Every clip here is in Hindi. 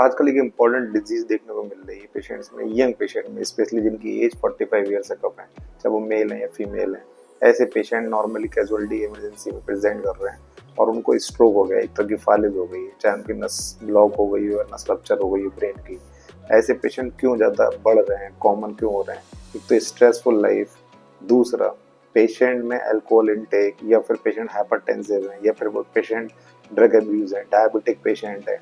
आजकल एक इम्पॉर्टेंट डिजीज देखने को मिल रही है पेशेंट्स में, यंग पेशेंट में, स्पेशली जिनकी एज 45 ईयर से कम है, चाहे वो मेल है या फीमेल है। ऐसे पेशेंट नॉर्मली कैजुअलिटी इमरजेंसी में प्रेजेंट कर रहे हैं और उनको स्ट्रोक हो गया, एक तरह की फालिज हो गई है, चाहे उनकी नस ब्लॉक हो गई हो या नस रप्चर हो गई हो ब्रेन की। ऐसे पेशेंट क्यों ज़्यादा बढ़ रहे हैं, कॉमन क्यों हो रहे हैं? एक तो स्ट्रेसफुल लाइफ, दूसरा पेशेंट में अल्कोहल इनटेक, या फिर पेशेंट हाइपरटेंसिव है, या फिर वो पेशेंट ड्रग अब्यूज है, डायबिटिक पेशेंट है,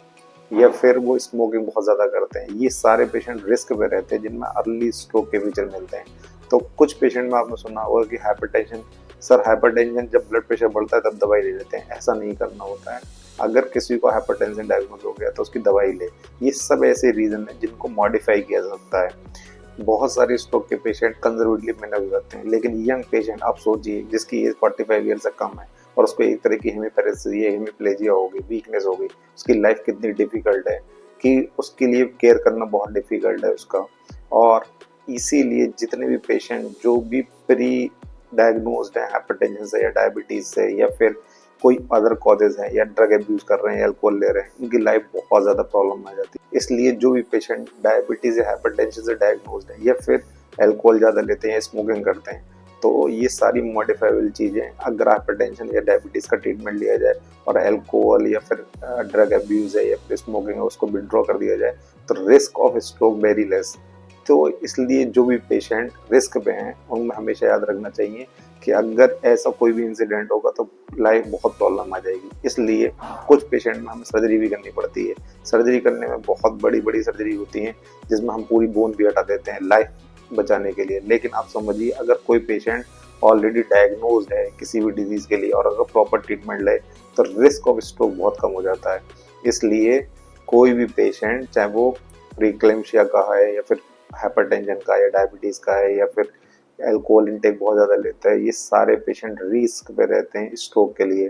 या फिर वो स्मोकिंग बहुत ज़्यादा करते हैं। ये सारे पेशेंट रिस्क पे रहते हैं जिनमें अर्ली स्ट्रोक के फीचर मिलते हैं। तो कुछ पेशेंट में आपने सुना होगा कि हाइपरटेंशन, सर हाइपरटेंशन जब ब्लड प्रेशर बढ़ता है तब दवाई ले लेते हैं। ऐसा नहीं करना होता है। अगर किसी को हाइपरटेंशन डायग्नोज हो गया तो उसकी दवाई ले। ये सब ऐसे रीज़न है जिनको मॉडिफाई किया जा सकता है। बहुत सारे स्ट्रोक के पेशेंट कंजर्वेटिव मैनर में रहते हैं, लेकिन यंग पेशेंट आप सोचिए जिसकी एज 45 ईयर से कम है और उसको एक तरह की हेमीप्लेजिया हो गई, वीकनेस हो गई, उसकी लाइफ कितनी डिफिकल्ट है कि उसके लिए केयर करना बहुत डिफिकल्ट है उसका। और इसीलिए जितने भी पेशेंट जो भी प्री डायग्नोज्ड हैं हाइपरटेंशन से या डायबिटीज से, या फिर कोई अदर कॉजेज है, या ड्रग अब्यूज कर रहे हैं, अल्कोहल ले रहे हैं, उनकी लाइफ बहुत ज़्यादा प्रॉब्लम आ जाती है। इसलिए जो भी पेशेंट डायबिटीज या हाइपरटेंशन से डायग्नोज्ड है, या फिर अल्कोहल ज़्यादा लेते हैं या स्मोकिंग करते हैं, तो ये सारी मॉडिफाइबल चीज़ें अगर हाइपरटेंशन या डायबिटीज़ का ट्रीटमेंट लिया जाए और अल्कोहल या फिर ड्रग अब्यूज़ है या फिर स्मोकिंग है उसको विड्रॉ कर दिया जाए, तो risk of stroke very less. तो इसलिए जो भी पेशेंट रिस्क पे हैं उनमें हमेशा याद रखना चाहिए कि अगर ऐसा कोई भी इंसिडेंट होगा तो लाइफ बहुत प्रॉब्लम आ जाएगी। इसलिए कुछ पेशेंट में हमें सर्जरी भी करनी पड़ती है। सर्जरी करने में बहुत बड़ी बड़ी सर्जरी होती है जिसमें हम पूरी बोन भी हटा देते हैं लाइफ बचाने के लिए। लेकिन आप समझिए अगर कोई पेशेंट ऑलरेडी डायग्नोज्ड है किसी भी डिजीज के लिए और अगर प्रॉपर ट्रीटमेंट ले तो रिस्क ऑफ स्ट्रोक बहुत कम हो जाता है। इसलिए कोई भी पेशेंट, चाहे वो प्रीक्लेम्शिया का है या फिर हाइपरटेंशन का या डायबिटीज का है या फिर अल्कोहल इंटेक बहुत ज़्यादा लेता है, ये सारे पेशेंट रिस्क पे रहते हैं स्ट्रोक के लिए।